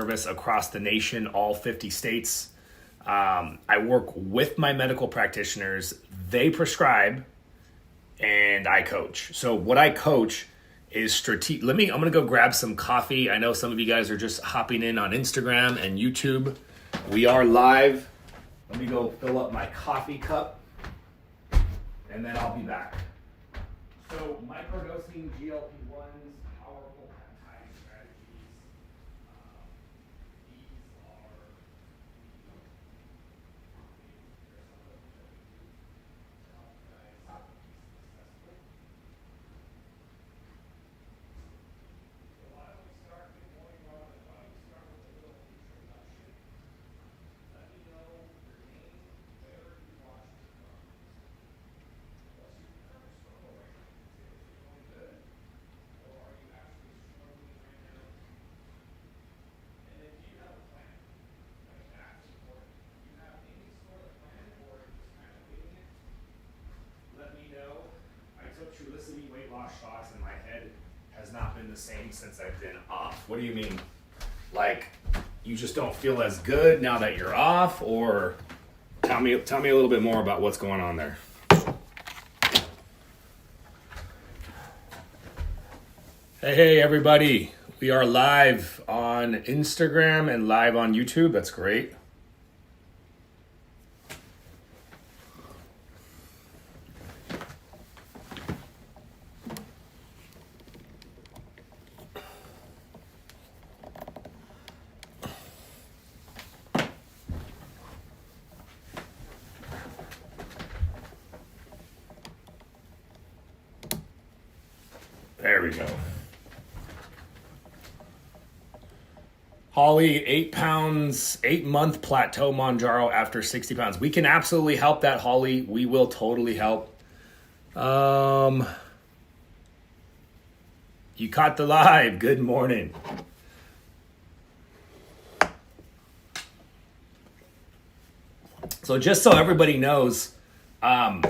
service across the nation, all 50 states. I work with my medical practitioners. They prescribe and I coach. So what I coach is strategic. I'm going to go grab some coffee. I know some of you guys are just hopping in on Instagram and YouTube. We are live. Let me go fill up my coffee cup and then I'll be back. So microdosing, GLP-1s, powerful peptide strategies. These are weight loss shots and my head has not been the same since I've been off. What do you mean? Like, you just don't feel as good now that you're off? Or tell me a little bit more about what's going on there. Hey everybody. We are live on Instagram and live on YouTube. That's great. There we go. Holly, 8 pounds, 8-month plateau Monjaro after 60 pounds. We can absolutely help that, Holly. We will totally help. You caught the live. Good morning. So just so everybody knows, I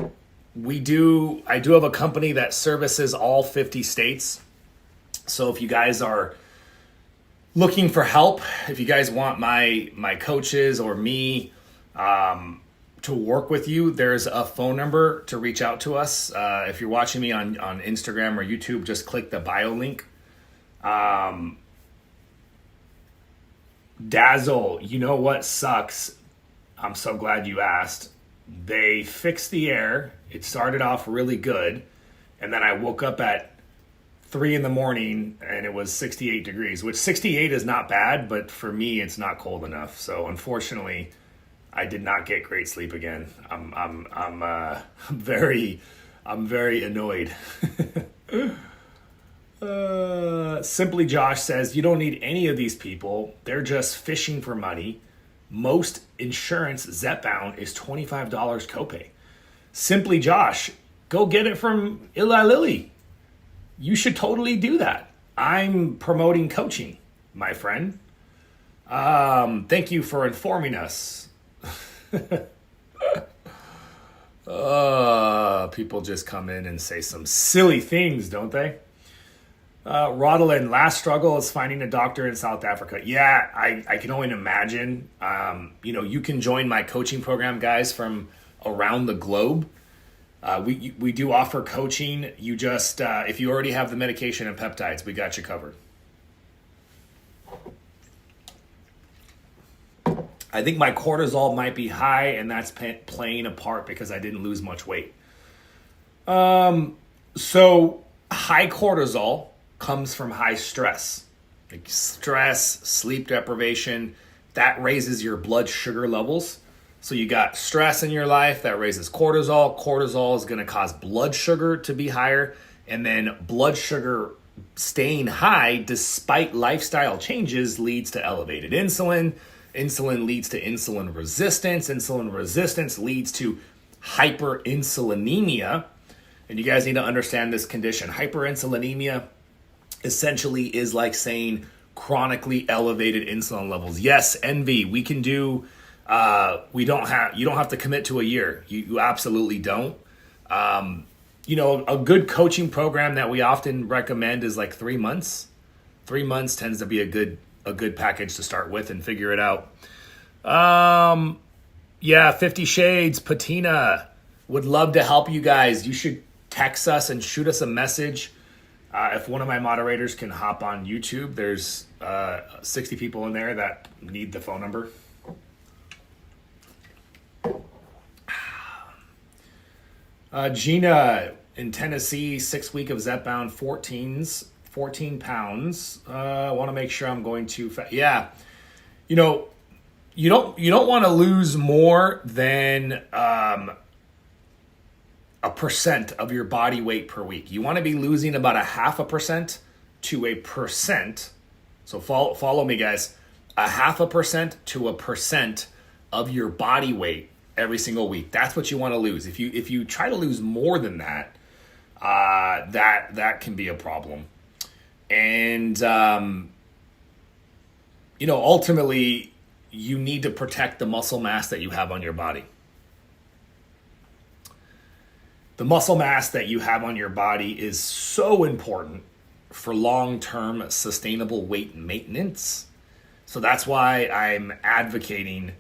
do have a company that services all 50 states. So if you guys are looking for help, if you guys want my coaches or me to work with you, there's a phone number to reach out to us. If you're watching me on Instagram or YouTube, just click the bio link. Dazzle, you know what sucks? I'm so glad you asked. They fixed the air. It started off really good. And then I woke up at 3 a.m. and it was 68 degrees, which 68 is not bad, but for me, it's not cold enough. So unfortunately, I did not get great sleep again. I'm very annoyed. Simply Josh says, you don't need any of these people. They're just fishing for money. Most insurance Zepbound is $25 copay. Simply Josh, go get it from Eli Lilly. You should totally do that. I'm promoting coaching, my friend. Thank you for informing us. People just come in and say some silly things, don't they? Rodolin, last struggle is finding a doctor in South Africa. Yeah, I can only imagine. You can join my coaching program, guys, from around the globe. We do offer coaching. You just, if you already have the medication and peptides, we got you covered. I think my cortisol might be high, and that's playing a part because I didn't lose much weight. So high cortisol comes from high stress. Like stress, sleep deprivation, that raises your blood sugar levels. So you got stress in your life that raises cortisol. Cortisol is going to cause blood sugar to be higher. And then blood sugar staying high despite lifestyle changes leads to elevated insulin. Insulin leads to insulin resistance. Insulin resistance leads to hyperinsulinemia. And you guys need to understand this condition. Hyperinsulinemia essentially is like saying chronically elevated insulin levels. Yes, envy, we can do, you don't have to commit to a year. You absolutely don't. A good coaching program that we often recommend is like 3 months. 3 months tends to be a good a good package to start with and figure it out. Yeah, 50 Shades, Patina, would love to help you guys. You should text us and shoot us a message. If one of my moderators can hop on YouTube, there's 60 people in there that need the phone number. Gina in Tennessee, 6 week of Zepbound, 14 pounds. I want to make sure I'm going too fast. Yeah, you know, you don't want to lose more than a percent of your body weight per week. You want to be losing about 0.5% to 1%. So follow me, guys. 0.5% to 1% of your body weight every single week. That's what you want to lose. If you try to lose more than that, that can be a problem. And ultimately, you need to protect the muscle mass that you have on your body. The muscle mass that you have on your body is so important for long-term sustainable weight maintenance. So that's why I'm advocating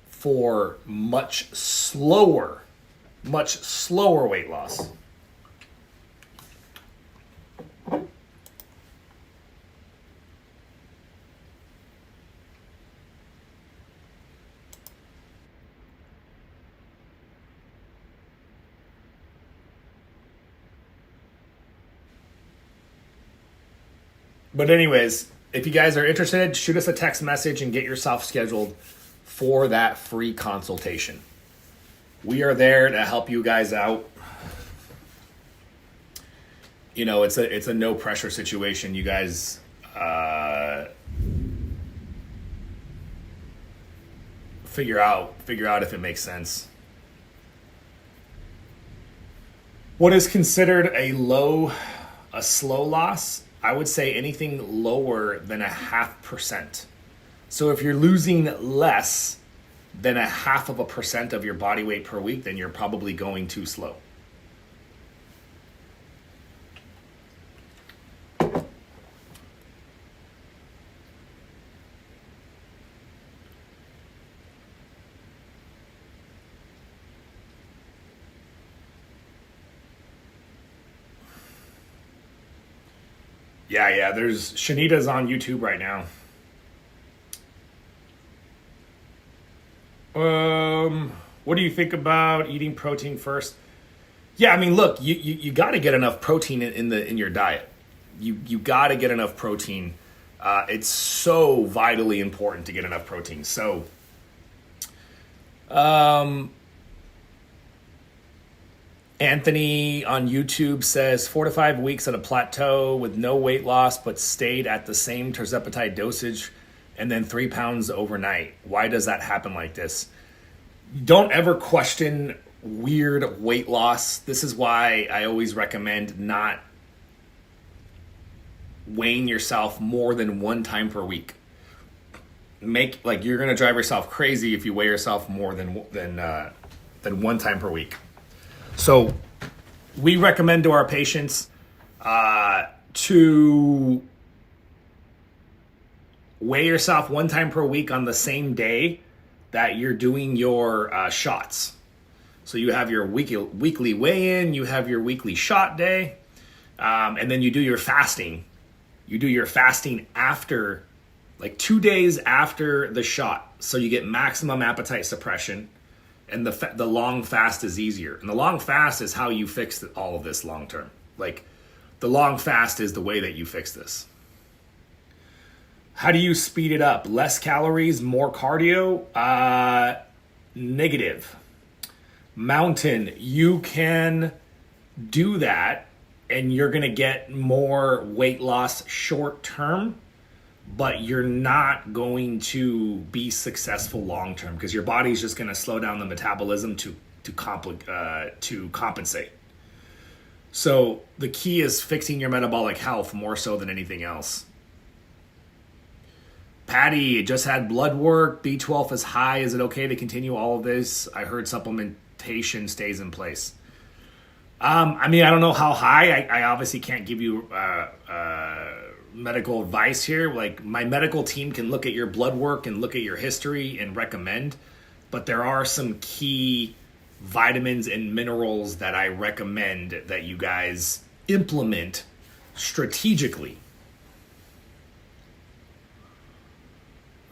for much slower weight loss. But anyways, if you guys are interested, shoot us a text message and get yourself scheduled for that free consultation. We are there to help you guys out. You know, it's a no pressure situation. You guys figure out if it makes sense. What is considered a slow loss? I would say anything lower than 0.5%. So if you're losing less than 0.5% of your body weight per week, then you're probably going too slow. Yeah, there's Shanita's on YouTube right now. What do you think about eating protein first? Yeah, I mean, look, you got to get enough protein in your diet. You got to get enough protein. It's so vitally important to get enough protein. So, Anthony on YouTube says 4 to 5 weeks at a plateau with no weight loss, but stayed at the same tirzepatide dosage and then 3 pounds overnight. Why does that happen like this? Don't ever question weird weight loss. This is why I always recommend not weighing yourself more than 1 time per week. You're going to drive yourself crazy if you weigh yourself more than 1 time per week. So we recommend to our patients to weigh yourself 1 time per week on the same day that you're doing your shots. So you have your weekly weigh-in, you have your weekly shot day, and then you do your fasting. You do your fasting after, 2 days after the shot. So you get maximum appetite suppression. And the long fast is easier. And the long fast is how you fix all of this long term. The long fast is the way that you fix this. How do you speed it up? Less calories, more cardio? Negative. Mountain, you can do that and you're going to get more weight loss short term, but you're not going to be successful long term because your body's just going to slow down the metabolism to compensate. So the key is fixing your metabolic health more so than anything else. Patty, just had blood work. B12 is high. Is it okay to continue all of this? I heard supplementation stays in place. I don't know how high. I obviously can't give you medical advice here. Like, my medical team can look at your blood work and look at your history and recommend, but there are some key vitamins and minerals that I recommend that you guys implement strategically.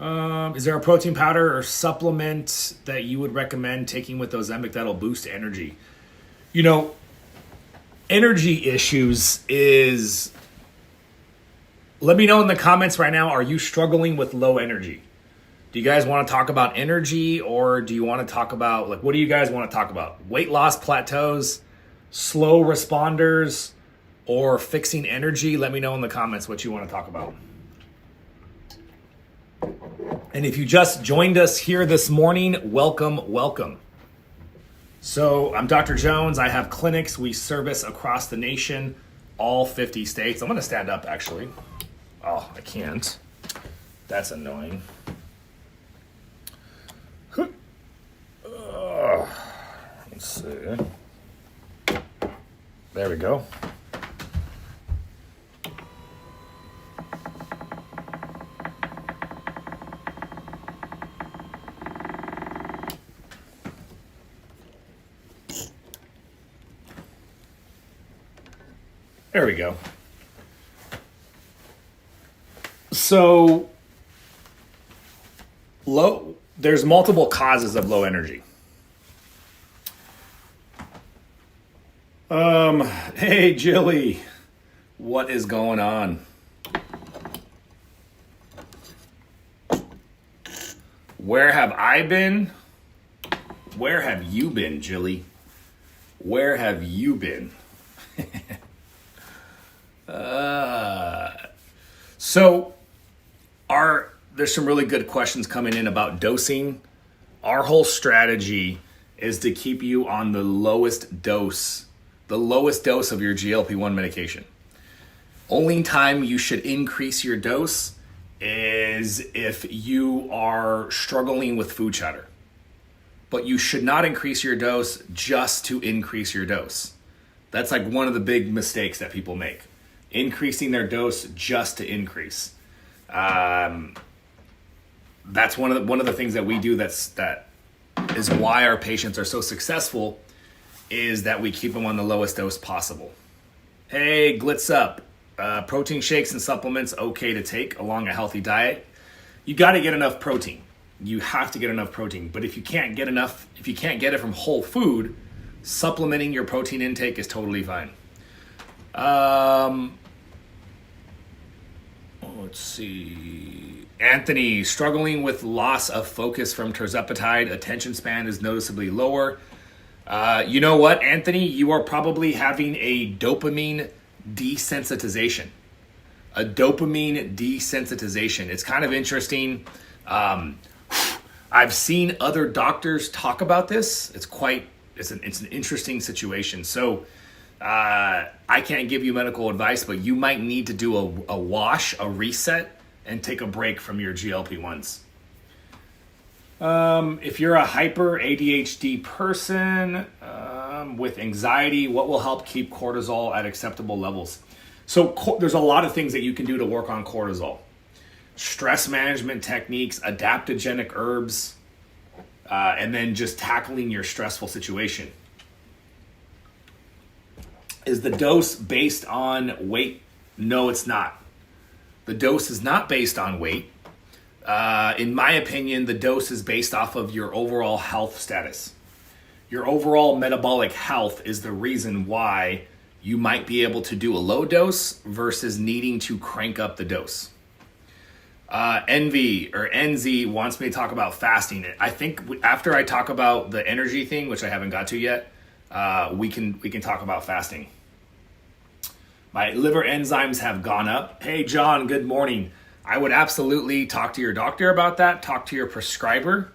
Is there a protein powder or supplement that you would recommend taking with Ozempic that'll boost energy? You know, energy issues is... Let me know in the comments right now, are you struggling with low energy? Do you guys want to talk about energy, or do you want to talk about, like, what do you guys want to talk about? Weight loss plateaus, slow responders, or fixing energy? Let me know in the comments what you want to talk about. And if you just joined us here this morning, welcome, welcome. So I'm Dr. Jones. I have clinics. We service across the nation, all 50 states. I'm going to stand up, actually. Oh, I can't. That's annoying. Let's see. There we go. There we go. So, there's multiple causes of low energy. Hey, Jilly, what is going on? Where have I been? Where have you been, Jilly? Where have you been? So, there's some really good questions coming in about dosing. Our whole strategy is to keep you on the lowest dose of your GLP-1 medication. Only time you should increase your dose is if you are struggling with food chatter. But you should not increase your dose just to increase your dose. That's like one of the big mistakes that people make. Increasing their dose just to increase. That's one of the things that we do that is why our patients are so successful, is that we keep them on the lowest dose possible. Hey, glitz up. Protein shakes and supplements okay to take along a healthy diet. You got to get enough protein. You have to get enough protein. But if you can't get it from whole food, supplementing your protein intake is totally fine. Let's see. Anthony, struggling with loss of focus from tirzepatide. Attention span is noticeably lower. You know what, Anthony? You are probably having a dopamine desensitization. It's kind of interesting. I've seen other doctors talk about this. It's an interesting situation. So I can't give you medical advice, but you might need to do a wash, a reset, and take a break from your GLP-1s. If you're a hyper ADHD person with anxiety, what will help keep cortisol at acceptable levels? So there's a lot of things that you can do to work on cortisol. Stress management techniques, adaptogenic herbs, and then just tackling your stressful situation. Is the dose based on weight? No, it's not. The dose is not based on weight. In my opinion, the dose is based off of your overall health status. Your overall metabolic health is the reason why you might be able to do a low dose versus needing to crank up the dose. Envy or NZ wants me to talk about fasting. I think after I talk about the energy thing, which I haven't got to yet, we can talk about fasting. My liver enzymes have gone up. Hey, John, good morning. I would absolutely talk to your doctor about that. Talk to your prescriber.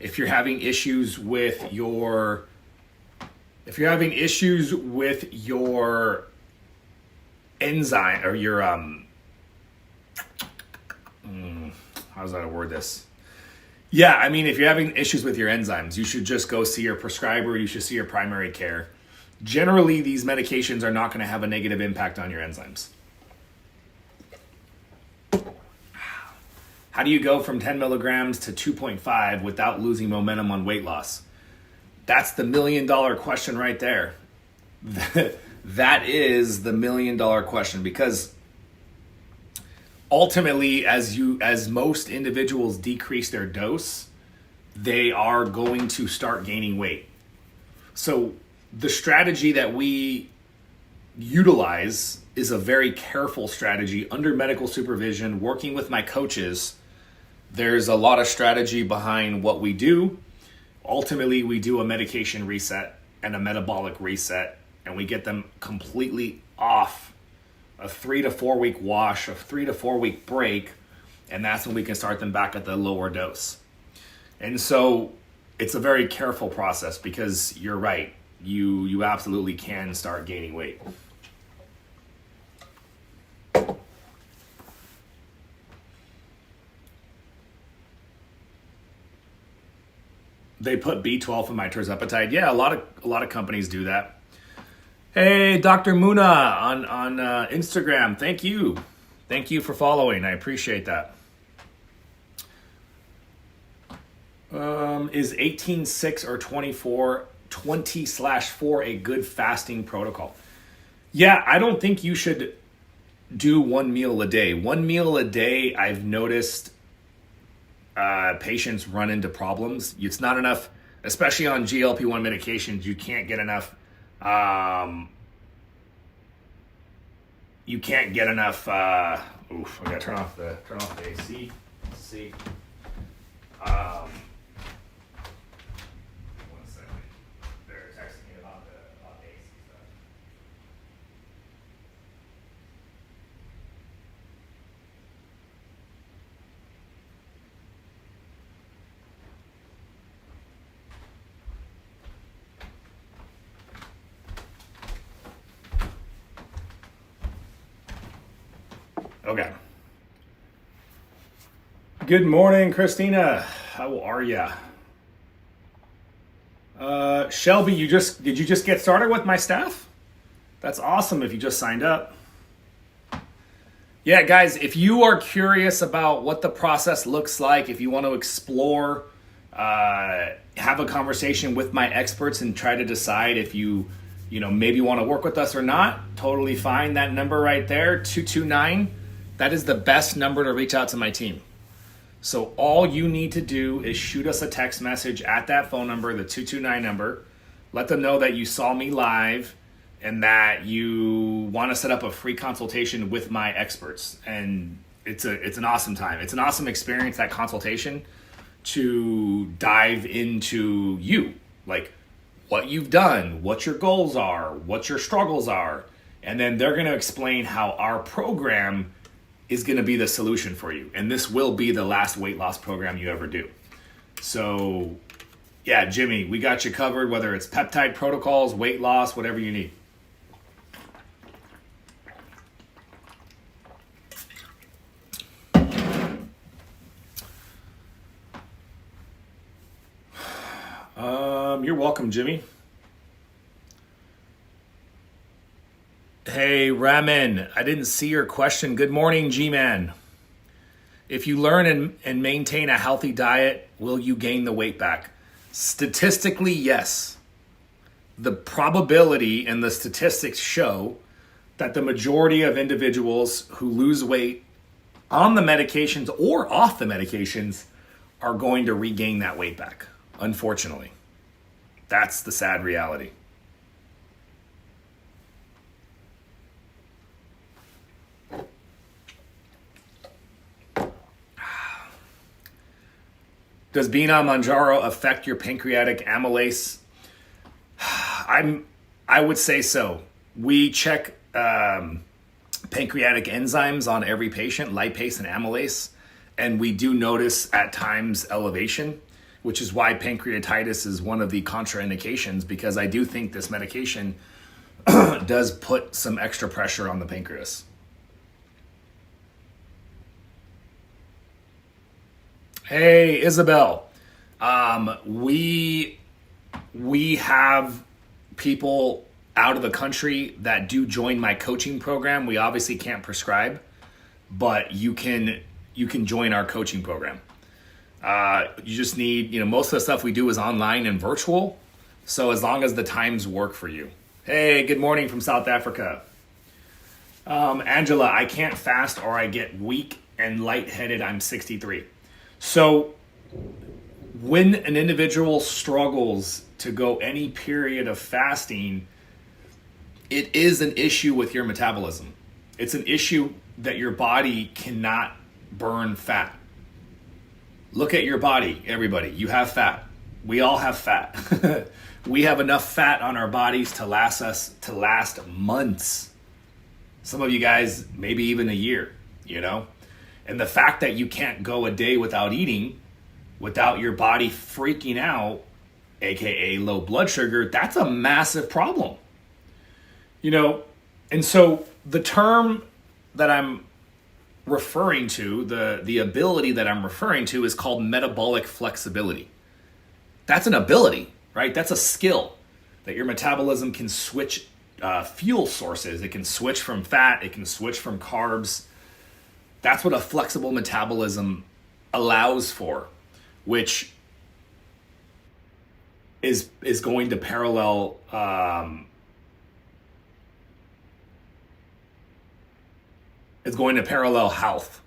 If you're having issues with your enzyme or your how's that I word this? Yeah, I mean, if you're having issues with your enzymes, you should just go see your prescriber. You should see your primary care. Generally, these medications are not going to have a negative impact on your enzymes. How do you go from 10 milligrams to 2.5 without losing momentum on weight loss? That's the $1 million question right there. That is the $1 million question, because ultimately, as most individuals decrease their dose, they are going to start gaining weight. So the strategy that we utilize is a very careful strategy under medical supervision, working with my coaches. There's a lot of strategy behind what we do. Ultimately, we do a medication reset and a metabolic reset, and we get them completely off a 3 to 4 week wash, a 3 to 4 week break, and that's when we can start them back at the lower dose. And so it's a very careful process, because you're right, you absolutely can start gaining weight. They put B12 in my tirzepatide. Yeah, a lot of companies do that. Hey, Dr. Muna on Instagram. Thank you for following. I appreciate that. Is 18-6 or 20/4 a good fasting protocol? Yeah, I don't think you should do 1 meal a day. 1 meal a day, I've noticed patients run into problems. It's not enough, especially on GLP-1 medications. You can't get enough. You can't get enough. I gotta turn off the AC. Let's see. 1 second. They're texting me about the AC stuff. Okay. Good morning, Christina. How are ya? Shelby, did you just get started with my staff? That's awesome if you just signed up. Yeah, guys, if you are curious about what the process looks like, if you want to explore, have a conversation with my experts and try to decide if you maybe want to work with us or not, totally fine. That number right there, 229, that is the best number to reach out to my team. So all you need to do is shoot us a text message at that phone number, the 229 number. Let them know that you saw me live and that you want to set up a free consultation with my experts. And it's an awesome time. It's an awesome experience, that consultation, to dive into you, like what you've done, what your goals are, what your struggles are. And then they're going to explain how our program is going to be the solution for you. And this will be the last weight loss program you ever do. So yeah, Jimmy, we got you covered, whether it's peptide protocols, weight loss, whatever you need. You're welcome, Jimmy. Hey, Ramen, I didn't see your question. Good morning, G-Man. If you learn and maintain a healthy diet, will you gain the weight back? Statistically, yes. The probability and the statistics show that the majority of individuals who lose weight on the medications or off the medications are going to regain that weight back, unfortunately. That's the sad reality. Does being on Mounjaro affect your pancreatic amylase? I would say so. We check pancreatic enzymes on every patient, lipase and amylase, and we do notice at times elevation, which is why pancreatitis is one of the contraindications, because I do think this medication does put some extra pressure on the pancreas. Hey, Isabel. We have people out of the country that do join my coaching program. We obviously can't prescribe, but you can you can join our coaching program. You just need, most of the stuff we do is online and virtual. So as long as the times work for you. Hey, good morning from South Africa. Angela, I can't fast or I get weak and lightheaded. I'm 63. So when an individual struggles to go any period of fasting, it is an issue with your metabolism. It's an issue that your body cannot burn fat. Look at your body, everybody. You have fat. We all have fat. We have enough fat on our bodies to last months. Some of you guys, maybe even a year, And the fact that you can't go a day without eating, without your body freaking out, aka low blood sugar, that's a massive problem. And so the term that I'm referring to, the ability that I'm referring to is called metabolic flexibility. That's an ability, right? That's a skill that your metabolism can switch fuel sources. It can switch from fat. It can switch from carbs. That's what a flexible metabolism allows for, which is going to parallel health,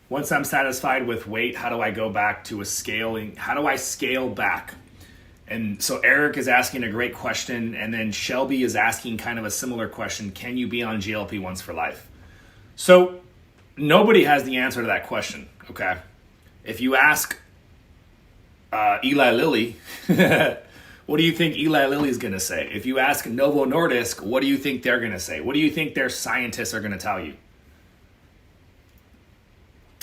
Once I'm satisfied with weight, how do I go back to how do I scale back? And so Eric is asking a great question, and then Shelby is asking kind of a similar question. Can you be on GLP-1s for life? So nobody has the answer to that question, okay? If you ask Eli Lilly, what do you think Eli Lilly is going to say? If you ask Novo Nordisk, what do you think they're going to say? What do you think their scientists are going to tell you?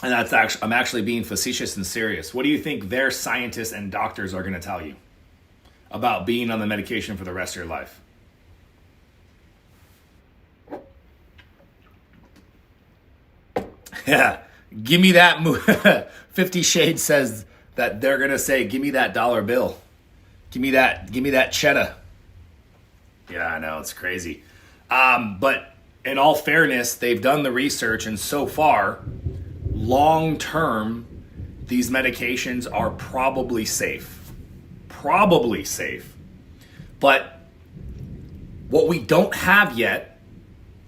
And I'm actually being facetious and serious. What do you think their scientists and doctors are going to tell you about being on the medication for the rest of your life? Yeah, give me that. 50 Shades says that they're going to say, give me that dollar bill. Give me that cheddar. Yeah, I know, it's crazy. But in all fairness, they've done the research, and so far, long term, these medications are probably safe. But what we don't have yet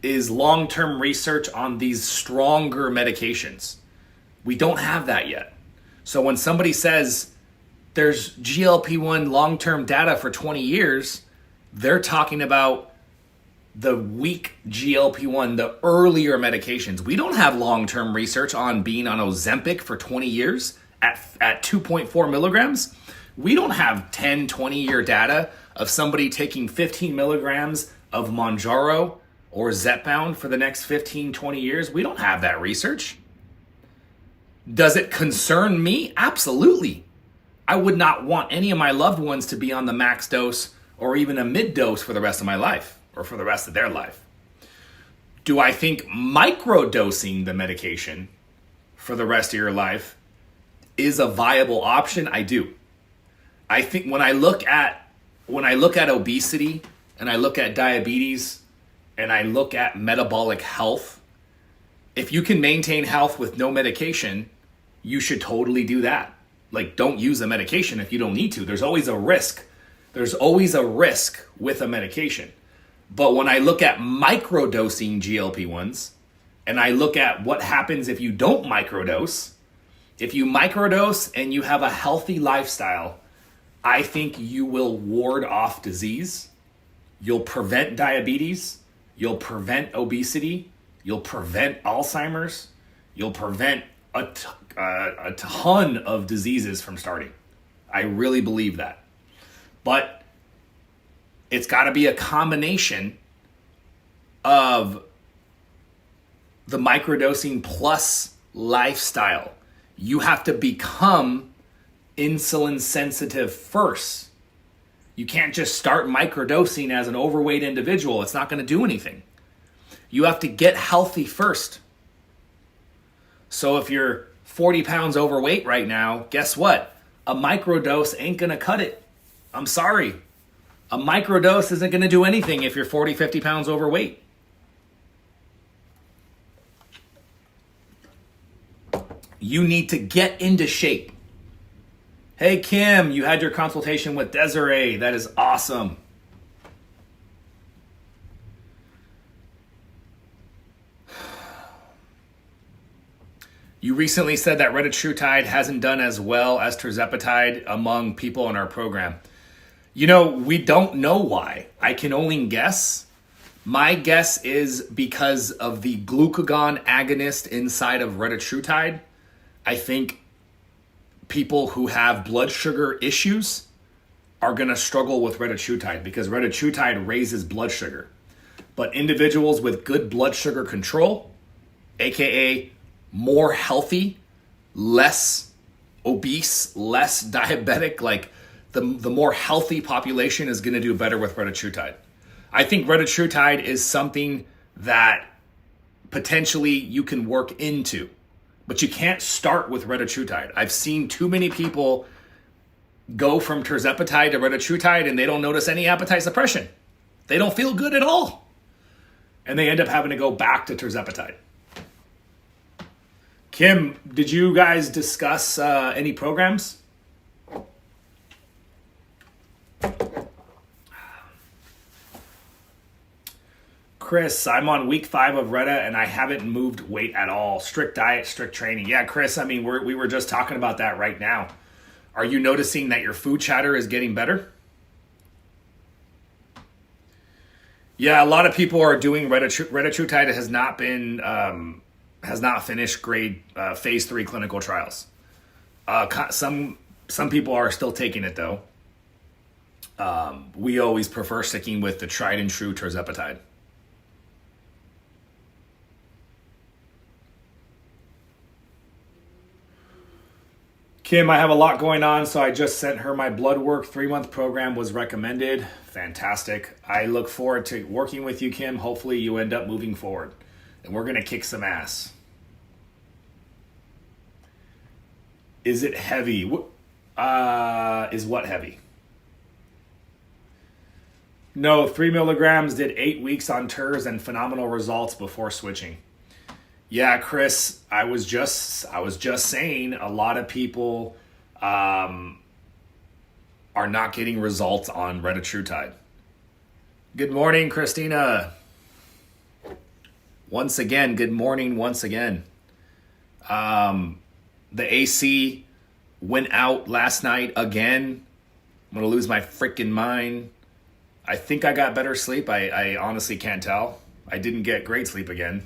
is long-term research on these stronger medications. We don't have that yet. So when somebody says there's GLP-1 long-term data for 20 years, they're talking about the weak GLP-1, the earlier medications. We don't have long-term research on being on Ozempic for 20 years at 2.4 milligrams. We don't have 10, 20-year data of somebody taking 15 milligrams of Mounjaro or Zepbound for the next 15, 20 years. We don't have that research. Does it concern me? Absolutely. I would not want any of my loved ones to be on the max dose or even a mid dose for the rest of my life or for the rest of their life. Do I think microdosing the medication for the rest of your life is a viable option? I do. I think when I look at obesity and I look at diabetes and I look at metabolic health, if you can maintain health with no medication, you should totally do that. Like, don't use a medication if you don't need to. There's always a risk. There's always a risk with a medication. But when I look at microdosing GLP-1s and I look at what happens if you don't microdose, if you microdose and you have a healthy lifestyle, I think you will ward off disease. You'll prevent diabetes. You'll prevent obesity. You'll prevent Alzheimer's. You'll prevent a ton of diseases from starting. I really believe that. But it's got to be a combination of the microdosing plus lifestyle. You have to become insulin sensitive first. You can't just start microdosing as an overweight individual. It's not going to do anything. You have to get healthy first. So if you're 40 pounds overweight right now, guess what? A microdose ain't going to cut it. I'm sorry. A microdose isn't going to do anything if you're 40, 50 pounds overweight. You need to get into shape. Hey, Kim, you had your consultation with Desiree. That is awesome. You recently said that Retatrutide hasn't done as well as tirzepatide among people in our program. You know, we don't know why. I can only guess. My guess is because of the glucagon agonist inside of Retatrutide. I think people who have blood sugar issues are going to struggle with Retatrutide because Retatrutide raises blood sugar. But individuals with good blood sugar control, aka more healthy, less obese, less diabetic, like the more healthy population is going to do better with Retatrutide. I think Retatrutide is something that potentially you can work into, but you can't start with Retatrutide. I've seen too many people go from tirzepatide to Retatrutide and they don't notice any appetite suppression. They don't feel good at all. And they end up having to go back to tirzepatide. Kim, did you guys discuss any programs? Chris, I'm on week 5 of Reta and I haven't moved weight at all. Strict diet, strict training. Yeah, Chris, I mean, we were just talking about that right now. Are you noticing that your food chatter is getting better? Yeah, a lot of people are doing Retatrutide. It has not finished phase 3 clinical trials. Some people are still taking it though. We always prefer sticking with the tried and true tirzepatide. Kim, I have a lot going on, so I just sent her my blood work. 3-month program was recommended. Fantastic. I look forward to working with you, Kim. Hopefully you end up moving forward. And we're going to kick some ass. Is it heavy? Is what heavy? No, 3 milligrams did 8 weeks on TERS and phenomenal results before switching. Yeah, Chris, I was just saying a lot of people are not getting results on Retatrutide. Good morning, Christina. Once again, good morning once again. The AC went out last night again. I'm going to lose my freaking mind. I think I got better sleep. I honestly can't tell. I didn't get great sleep again.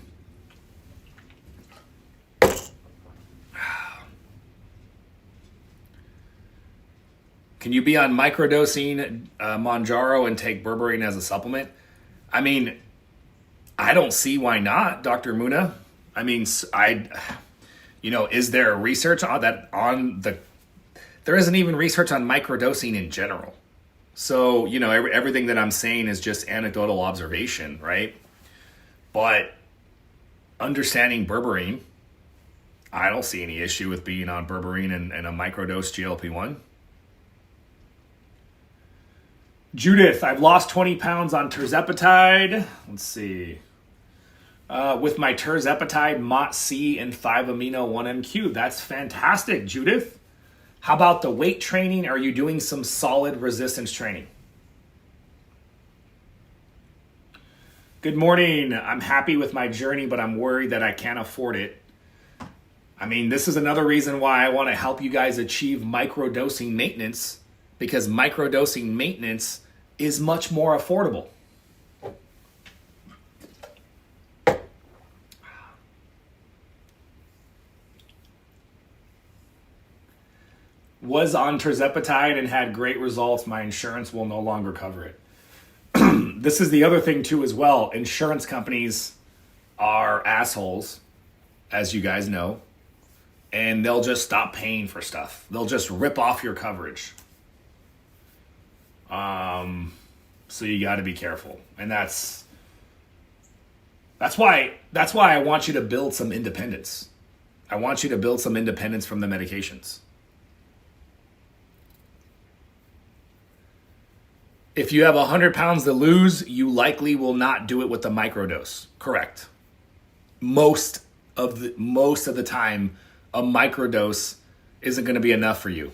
Can you be on microdosing Mounjaro and take berberine as a supplement? I mean, I don't see why not, Dr. Muna. I mean, is there research on that there isn't even research on microdosing in general. So, everything that I'm saying is just anecdotal observation, right? But understanding berberine, I don't see any issue with being on berberine and a microdose GLP-1. Judith, I've lost 20 pounds on tirzepatide. Let's see. With my tirzepatide, MOT-C, and 5-amino-1-MQ. That's fantastic, Judith. How about the weight training? Are you doing some solid resistance training? Good morning. I'm happy with my journey, but I'm worried that I can't afford it. I mean, this is another reason why I want to help you guys achieve microdosing maintenance, because microdosing maintenance is much more affordable. Was on tirzepatide and had great results. My insurance will no longer cover it. This is the other thing too as well. Insurance companies are assholes, as you guys know, and they'll just stop paying for stuff. They'll just rip off your coverage. So you got to be careful. And that's why I want you to build some independence. I want you to build some independence from the medications. If you have 100 pounds to lose, you likely will not do it with a microdose. Correct. Most of the time, a microdose isn't going to be enough for you.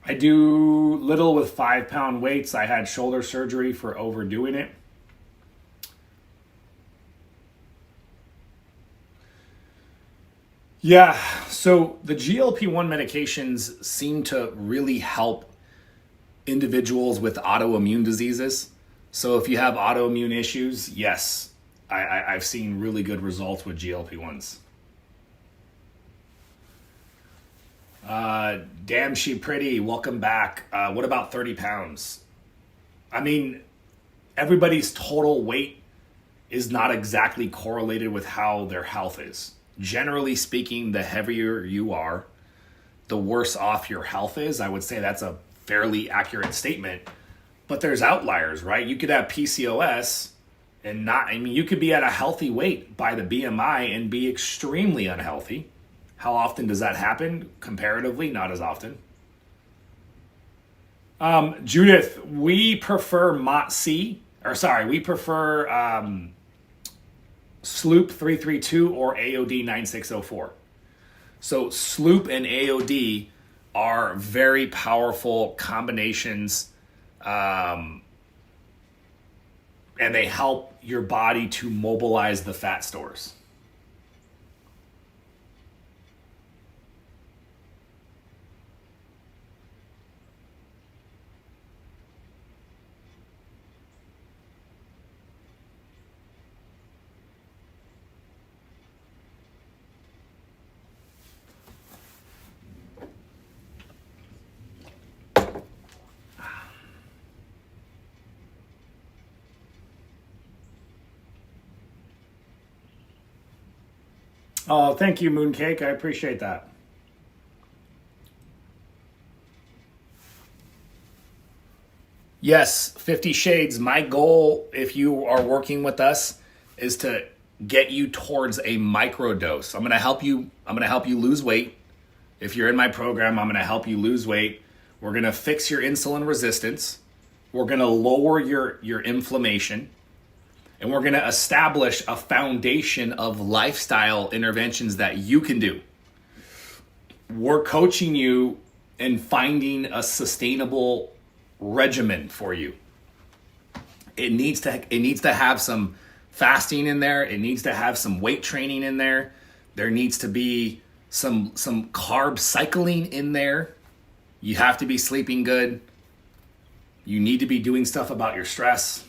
I do little with 5-pound weights. I had shoulder surgery for overdoing it. Yeah, so the GLP-1 medications seem to really help individuals with autoimmune diseases. So if you have autoimmune issues, yes, I've seen really good results with GLP-1s. Damn she pretty, welcome back. What about 30 pounds? I mean, everybody's total weight is not exactly correlated with how their health is. Generally speaking, the heavier you are, the worse off your health is. I would say that's a fairly accurate statement, but there's outliers, right? You could have PCOS and you could be at a healthy weight by the BMI and be extremely unhealthy. How often does that happen? Comparatively, not as often. Judith, we prefer Sloop 332 or AOD 9604. So Sloop and AOD are very powerful combinations, and they help your body to mobilize the fat stores. Oh, thank you, Mooncake. I appreciate that. Yes, 50 Shades. My goal, if you are working with us, is to get you towards a microdose. I'm going to help you lose weight. If you're in my program, I'm going to help you lose weight. We're going to fix your insulin resistance. We're going to lower your inflammation. And we're going to establish a foundation of lifestyle interventions that you can do. We're coaching you in finding a sustainable regimen for you. It needs to have some fasting in there. It needs to have some weight training in there. There needs to be some carb cycling in there. You have to be sleeping good. You need to be doing stuff about your stress.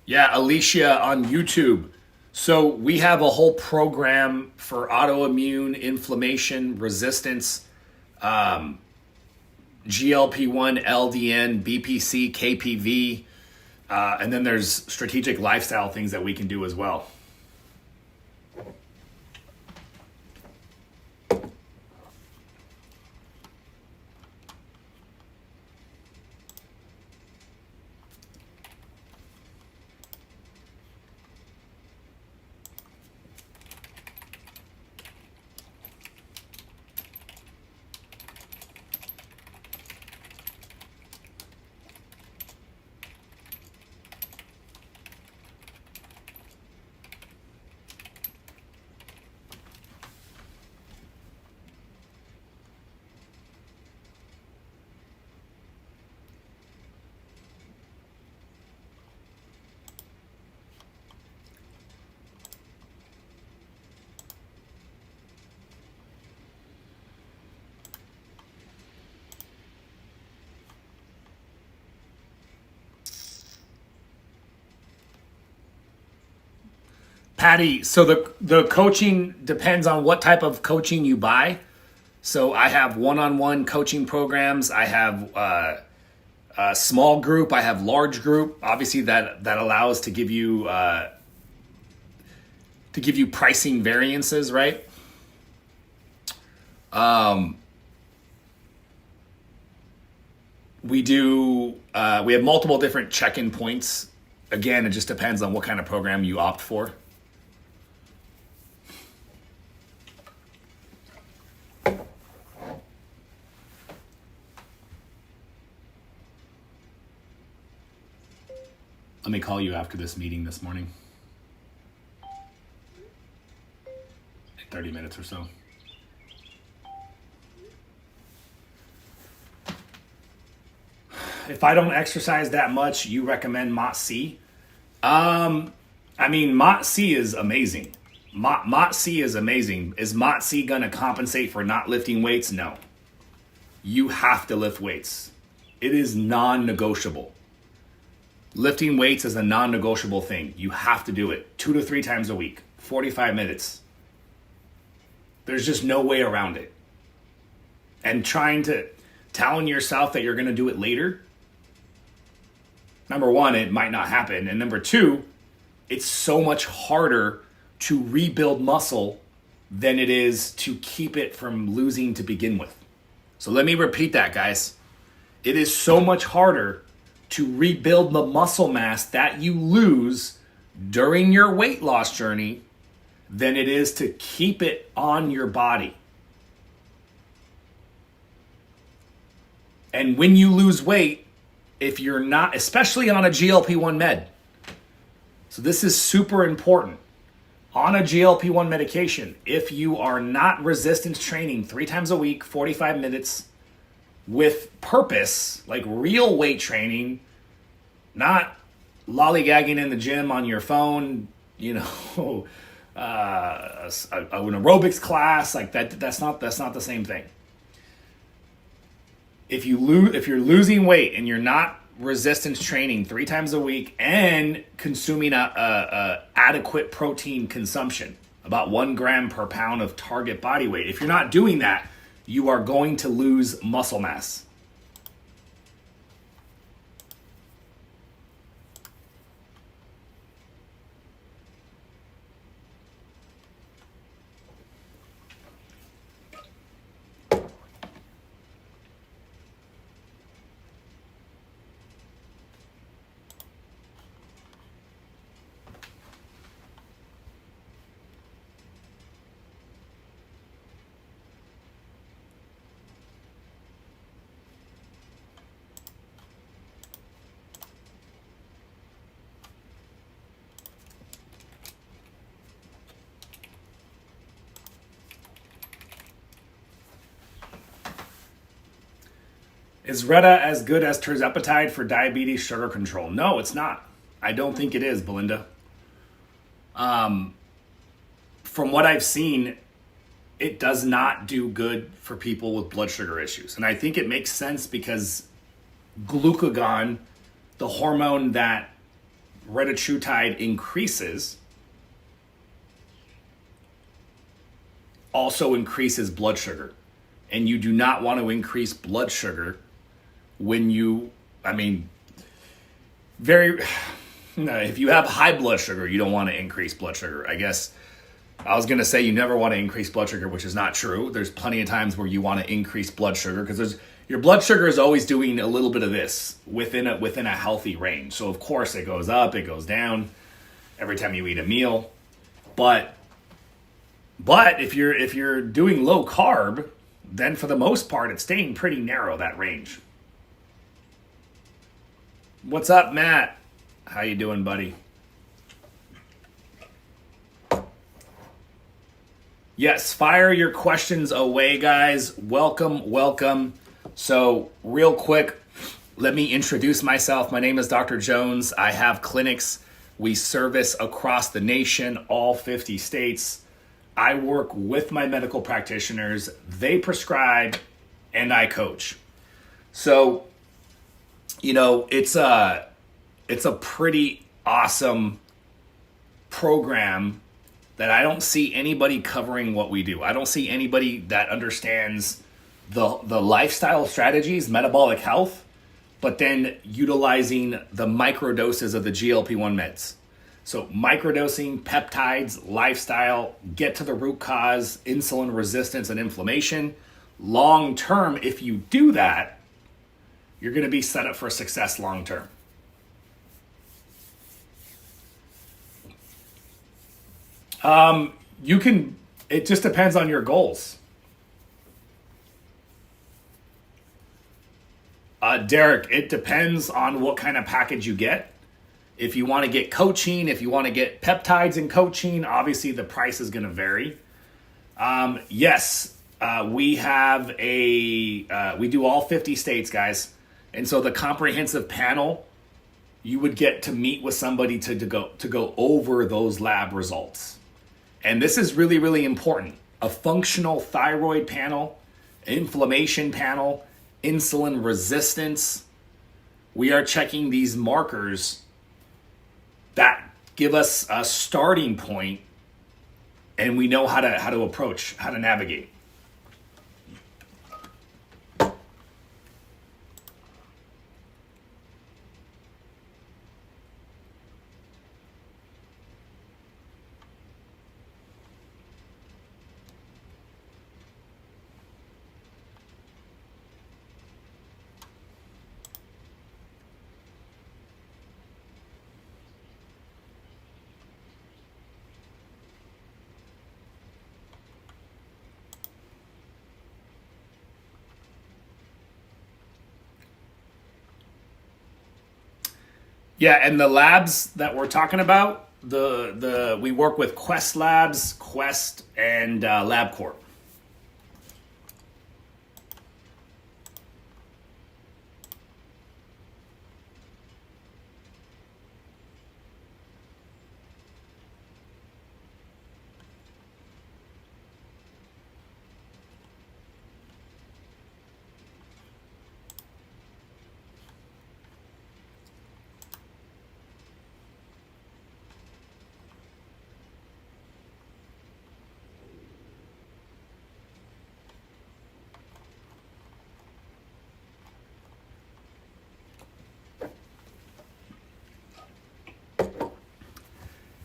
Yeah, Alicia on YouTube. So we have a whole program for autoimmune inflammation, resistance, GLP-1, LDN, BPC, KPV, and then there's strategic lifestyle things that we can do as well. Patty, so the coaching depends on what type of coaching you buy. So I have one-on-one coaching programs. I have a small group. I have large group. Obviously, that allows to give you pricing variances, right? We have multiple different check-in points. Again, it just depends on what kind of program you opt for. Let me call you after this meeting this morning. In 30 minutes or so. If I don't exercise that much, you recommend MOT-C? MOT-C is amazing. MOT-C is amazing. Is MOT-C going to compensate for not lifting weights? No. You have to lift weights. It is non-negotiable. Lifting weights is a non-negotiable thing. You have to do it 2 to 3 times a week, 45 minutes. There's just no way around it. And telling yourself that you're going to do it later, number one, it might not happen. And number two, it's so much harder to rebuild muscle than it is to keep it from losing to begin with. So let me repeat that, guys. It is so much harder to rebuild the muscle mass that you lose during your weight loss journey than it is to keep it on your body. And when you lose weight, if you're not, especially on a GLP-1 med, so this is super important. On a GLP-1 medication, if you are not resistance training 3 times a week, 45 minutes, with purpose, like real weight training, not lollygagging in the gym on your phone, an aerobics class, like that's not the same thing. If you're losing weight and you're not resistance training 3 times a week and consuming a adequate protein consumption, about 1 gram per pound of target body weight, if you're not doing that, you are going to lose muscle mass. Is Reta as good as tirzepatide for diabetes sugar control? No, it's not. I don't think it is, Belinda. From what I've seen, it does not do good for people with blood sugar issues. And I think it makes sense because glucagon, the hormone that Retatrutide increases, also increases blood sugar. And you do not want to increase blood sugar when if you have high blood sugar, you don't want to increase blood sugar. I guess I was going to say you never want to increase blood sugar, which is not true. There's plenty of times where you want to increase blood sugar because your blood sugar is always doing a little bit of this within a healthy range. So of course it goes up, it goes down every time you eat a meal. But if you're doing low carb, then for the most part it's staying pretty narrow, that range. What's up, Matt? How you doing, buddy? Yes, fire your questions away, guys. Welcome. So real quick, let me introduce myself. My name is Dr. Jones. I have clinics. We service across the nation, all 50 states. I work with my medical practitioners. They prescribe and I coach. So, it's a pretty awesome program that I don't see anybody covering what we do. I don't see anybody that understands the lifestyle strategies, metabolic health, but then utilizing the microdoses of the GLP-1 meds. So microdosing, peptides, lifestyle, get to the root cause, insulin resistance and inflammation. Long term, if you do that, you're going to be set up for success long term. It just depends on your goals. Derek, it depends on what kind of package you get. If you want to get coaching, if you want to get peptides and coaching, obviously the price is going to vary. Yes, we do all 50 states, guys. And so the comprehensive panel, you would get to meet with somebody to go over those lab results. And this is really, really important. A functional thyroid panel, inflammation panel, insulin resistance. We are checking these markers that give us a starting point, and we know how to approach, how to navigate. Yeah, and the labs that we're talking about, we work with Quest Labs, Quest, and LabCorp.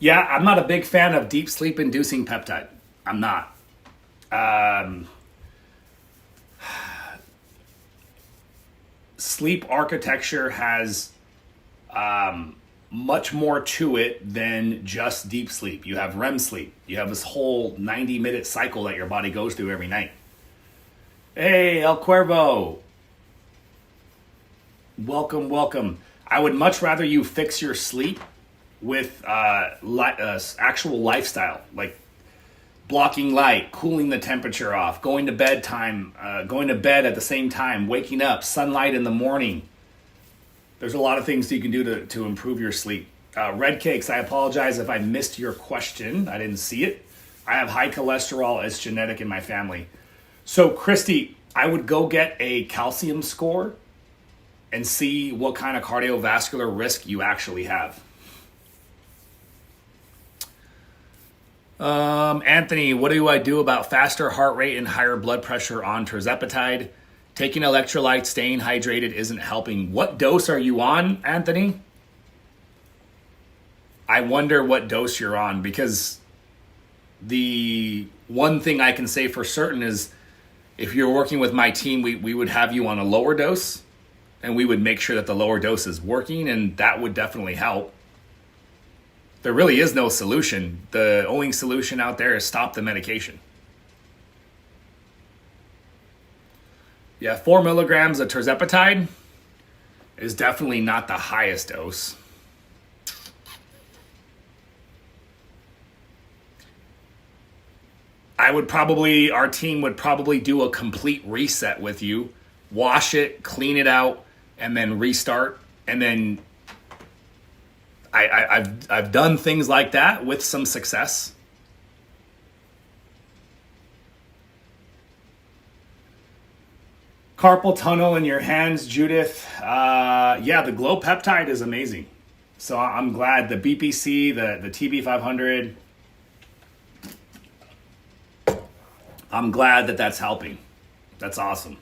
Yeah, I'm not a big fan of deep sleep inducing peptide. I'm not. Sleep architecture has much more to it than just deep sleep. You have REM sleep. You have this whole 90-minute cycle that your body goes through every night. Hey, El Cuervo. Welcome, welcome. I would much rather you fix your sleep with actual lifestyle, like blocking light, cooling the temperature off, going to bed at the same time, waking up, sunlight in the morning. There's a lot of things you can do to improve your sleep. Red Cakes, I apologize if I missed your question. I didn't see it. I have high cholesterol. It's genetic in my family. So, Christy, I would go get a calcium score and see what kind of cardiovascular risk you actually have. Anthony, what do I do about faster heart rate and higher blood pressure on tirzepatide? Taking electrolytes, staying hydrated isn't helping. What dose are you on, Anthony? I wonder what dose you're on, because the one thing I can say for certain is if you're working with my team, we would have you on a lower dose, and we would make sure that the lower dose is working, and that would definitely help. There really is no solution. The only solution out there is stop the medication. Yeah, 4 milligrams of tirzepatide is definitely not the highest dose. Our team would probably do a complete reset with you, wash it, clean it out, and then restart, and then I've done things like that with some success. Carpal tunnel in your hands, Judith. Yeah, the Glow peptide is amazing. So I'm glad the BPC, the TB500. I'm glad that that's helping. That's awesome.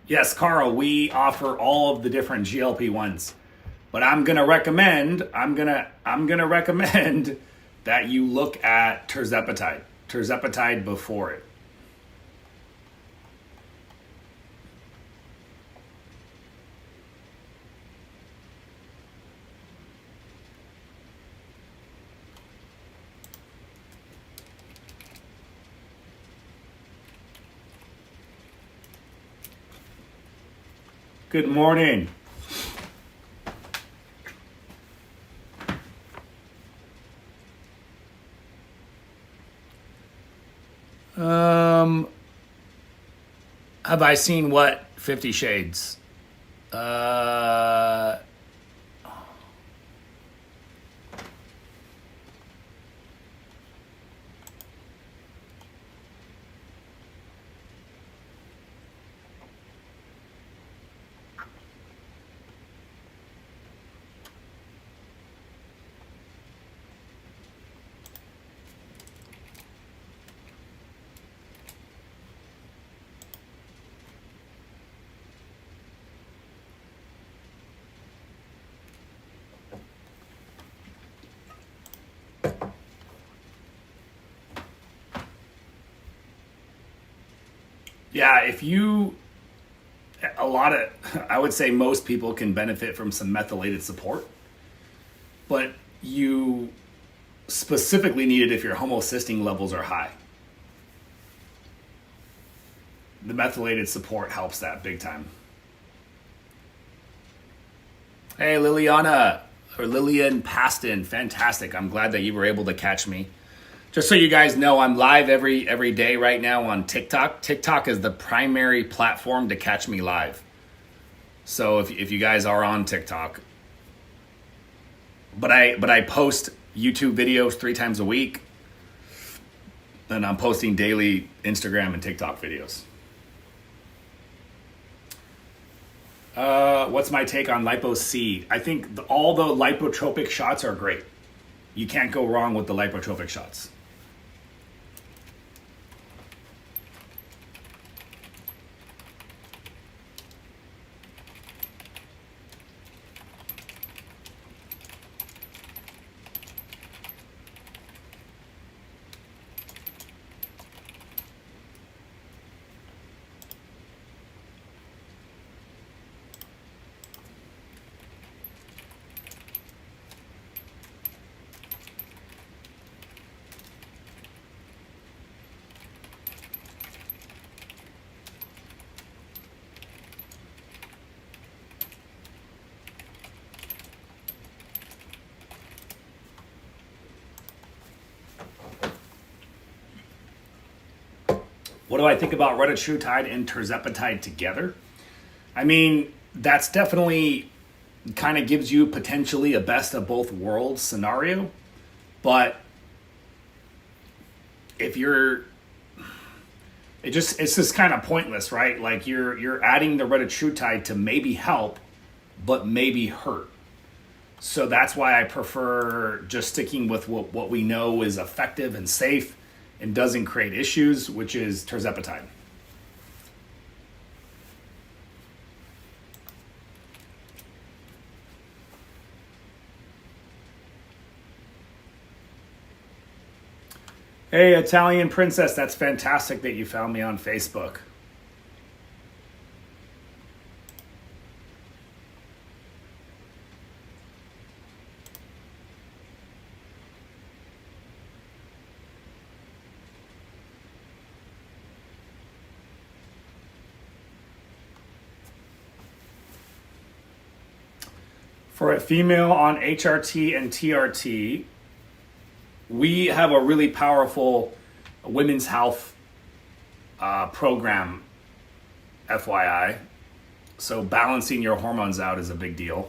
Yes, Carl, we offer all of the different GLP-1s. But I'm gonna recommend that you look at tirzepatide. Tirzepatide before it. Good morning. Have I seen what? 50 Shades. Uh, yeah, I would say most people can benefit from some methylated support, but you specifically need it if your homocysteine levels are high. The methylated support helps that big time. Hey, Liliana, or Lillian Paston, fantastic. I'm glad that you were able to catch me. Just so you guys know, I'm live every day right now on TikTok. TikTok is the primary platform to catch me live. So if you guys are on TikTok, but I post YouTube videos 3 times a week, and I'm posting daily Instagram and TikTok videos. What's my take on Lipo C? I think all the lipotropic shots are great. You can't go wrong with the lipotropic shots. What do I think about Retatrutide and tirzepatide together? I mean, that's definitely kind of gives you potentially a best of both worlds scenario. But if you're, it's just kind of pointless, right? Like you're adding the Retatrutide to maybe help, but maybe hurt. So that's why I prefer just sticking with what we know is effective and safe and doesn't create issues, which is tirzepatide. Hey, Italian Princess, that's fantastic that you found me on Facebook. For a female on HRT and TRT, we have a really powerful women's health program, FYI. So balancing your hormones out is a big deal.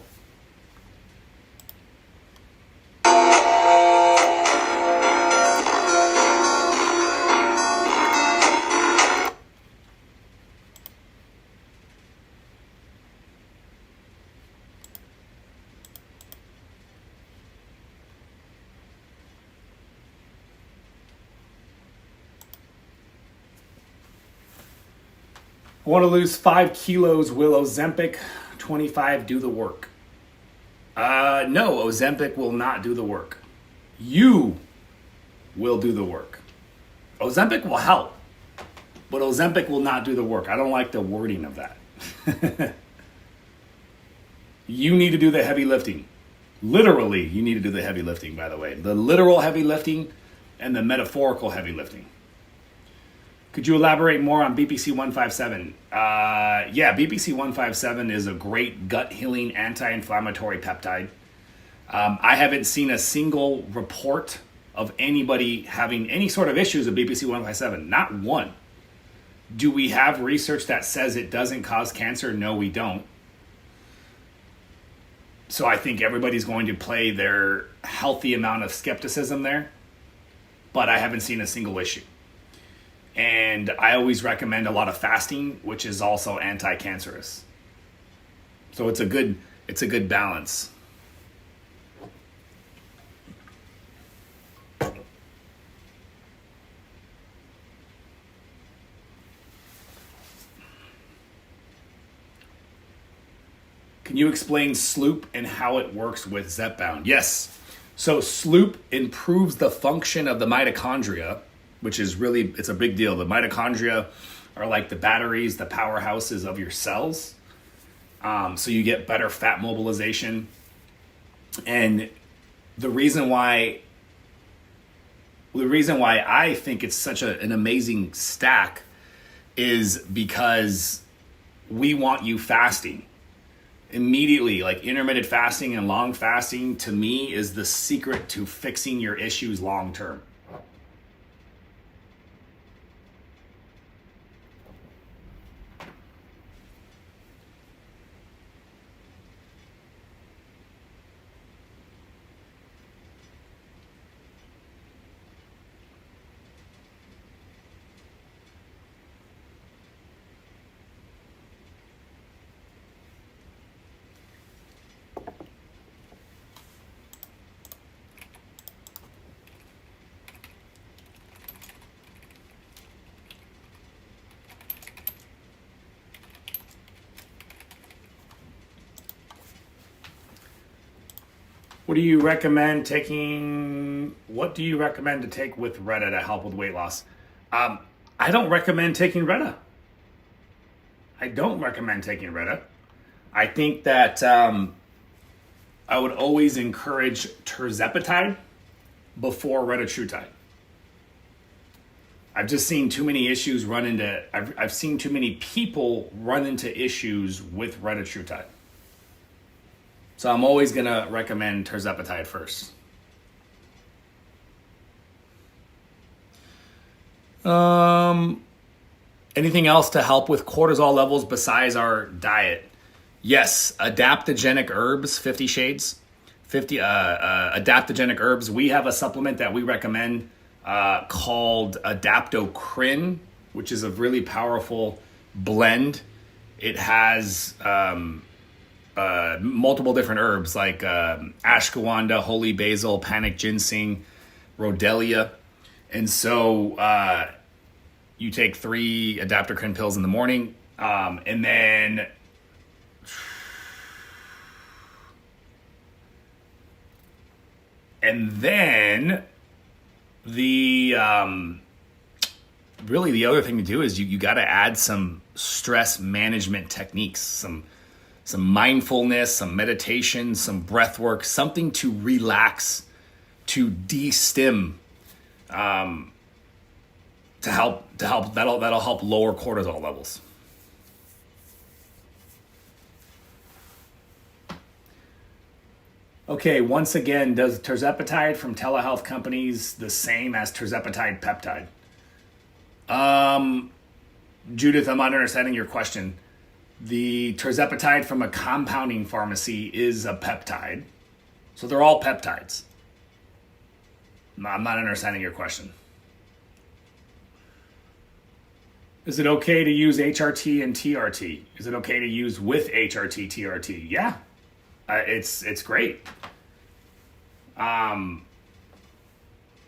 I want to lose 5 kilos. Will Ozempic 25 do the work? No, Ozempic will not do the work. You will do the work. Ozempic will help, but Ozempic will not do the work. I don't like the wording of that. You need to do the heavy lifting. Literally, you need to do the heavy lifting, by the way. The literal heavy lifting and the metaphorical heavy lifting. Could you elaborate more on BPC 157? Yeah, BPC 157 is a great gut healing anti-inflammatory peptide. I haven't seen a single report of anybody having any sort of issues with BPC 157. Not one. Do we have research that says it doesn't cause cancer? No, we don't. So I think everybody's going to play their healthy amount of skepticism there, but I haven't seen a single issue. And I always recommend a lot of fasting, which is also anti-cancerous. So it's a good balance. Can you explain Sloop and how it works with Zepbound? Yes. So Sloop improves the function of the mitochondria, which is really, it's a big deal. The mitochondria are like the batteries, the powerhouses of your cells. So you get better fat mobilization. And the reason why I think it's such an amazing stack is because we want you fasting. Immediately, like intermittent fasting and long fasting, to me, is the secret to fixing your issues long term. What do you recommend to take with Reta to help with weight loss? I don't recommend taking Reta. I think that I would always encourage tirzepatide before Retatrutide. I've just seen too many issues I've seen too many people run into issues with Retatrutide. So I'm always going to recommend tirzepatide first. Anything else to help with cortisol levels besides our diet? Yes, adaptogenic herbs, 50 shades. Adaptogenic herbs. We have a supplement that we recommend called Adaptocrin, which is a really powerful blend. It has multiple different herbs like ashwagandha, holy basil, panic ginseng, rhodelia. And so you take 3 adaptocrin pills in the morning, and then the really the other thing to do is you got to add some stress management techniques, some mindfulness, some meditation, some breath work, something to relax, to de-stim, to help that'll help lower cortisol levels. Okay, once again, does tirzepatide from telehealth companies the same as tirzepatide peptide? Judith, I'm not understanding your question. The tirzepatide from a compounding pharmacy is a peptide. So they're all peptides. I'm not understanding your question. Is it okay to use HRT and TRT? Is it okay to use with HRT, TRT? Yeah, it's great.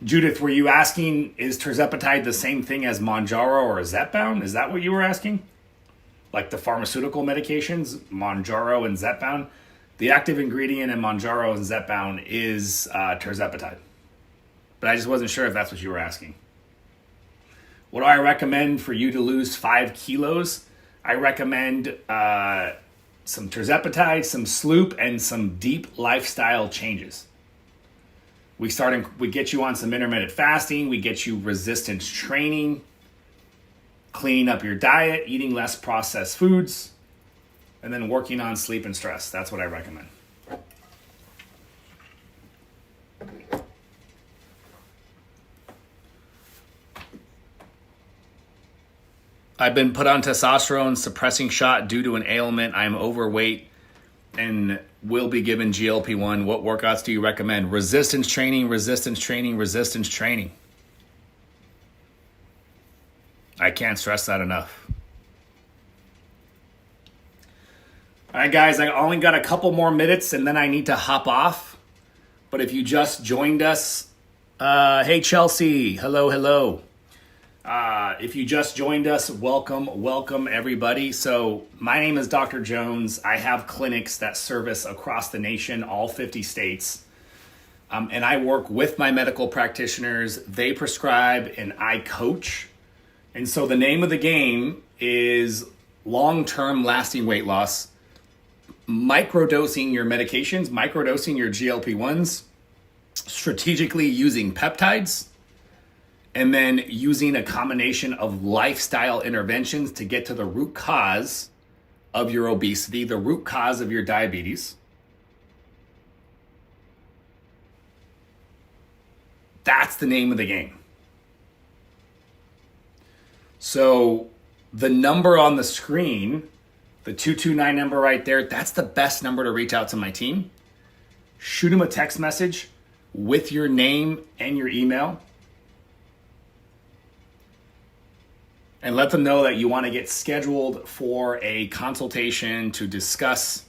Judith, were you asking, is tirzepatide the same thing as Mounjaro or Zepbound? Is that what you were asking? Like the pharmaceutical medications, Mounjaro and Zepbound? The active ingredient in Mounjaro and Zepbound is tirzepatide. But I just wasn't sure if that's what you were asking. What do I recommend for you to lose 5 kilos? I recommend some tirzepatide, some Sloop, and some deep lifestyle changes. We get you on some intermittent fasting. We get you resistance training, cleaning up your diet, eating less processed foods, and then working on sleep and stress. That's what I recommend. I've been put on testosterone suppressing shot due to an ailment. I'm overweight and will be given GLP-1. What workouts do you recommend? Resistance training, resistance training, resistance training. I can't stress that enough. All right, guys, I only got a couple more minutes and then I need to hop off. But if you just joined us, hey, Chelsea, hello. If you just joined us, welcome everybody. So my name is Dr. Jones. I have clinics that service across the nation, all 50 states. And I work with my medical practitioners. They prescribe and I coach. And so the name of the game is long-term lasting weight loss, microdosing your medications, microdosing your GLP-1s, strategically using peptides, and then using a combination of lifestyle interventions to get to the root cause of your obesity, the root cause of your diabetes. That's the name of the game. So the number on the screen, the 229 number right there, that's the best number to reach out to my team. Shoot them a text message with your name and your email. And let them know that you want to get scheduled for a consultation to discuss,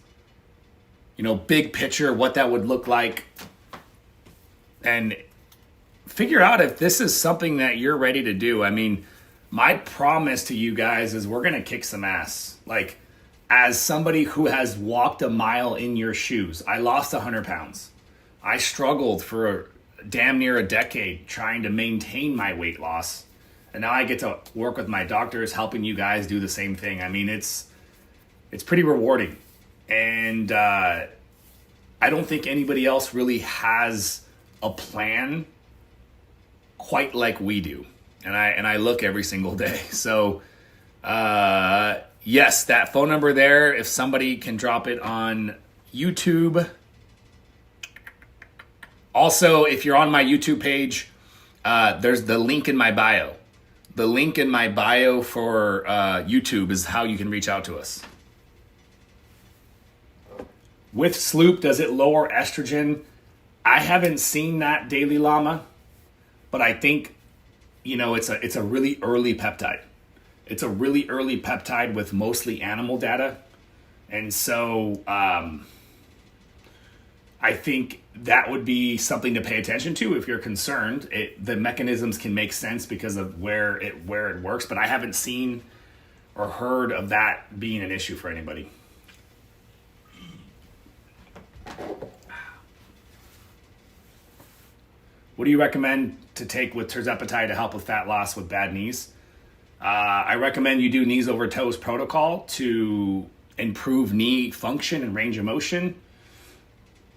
big picture, what that would look like. And figure out if this is something that you're ready to do. I mean, my promise to you guys is we're going to kick some ass. Like, as somebody who has walked a mile in your shoes, I lost 100 pounds. I struggled for damn near a decade trying to maintain my weight loss. And now I get to work with my doctors, helping you guys do the same thing. I mean, it's pretty rewarding. And I don't think anybody else really has a plan quite like we do. And I look every single day. So, yes, that phone number there, if somebody can drop it on YouTube. Also, if you're on my YouTube page, there's the link in my bio. The link in my bio for YouTube is how you can reach out to us. With Sloop, does it lower estrogen? I haven't seen that, Daily Llama, but I think, it's a really early peptide. It's a really early peptide with mostly animal data. And so I think that would be something to pay attention to if you're concerned. The mechanisms can make sense because of where it works, but I haven't seen or heard of that being an issue for anybody. What do you recommend to take with tirzepatide to help with fat loss with bad knees? I recommend you do knees over toes protocol to improve knee function and range of motion.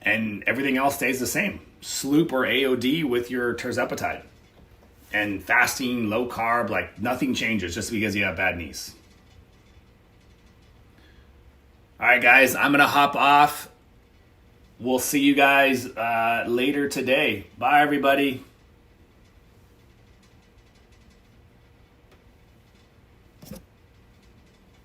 And everything else stays the same. Sloop or AOD with your tirzepatide. And fasting, low carb, like nothing changes just because you have bad knees. All right, guys, I'm going to hop off. we'll see you guys later today. Bye, everybody.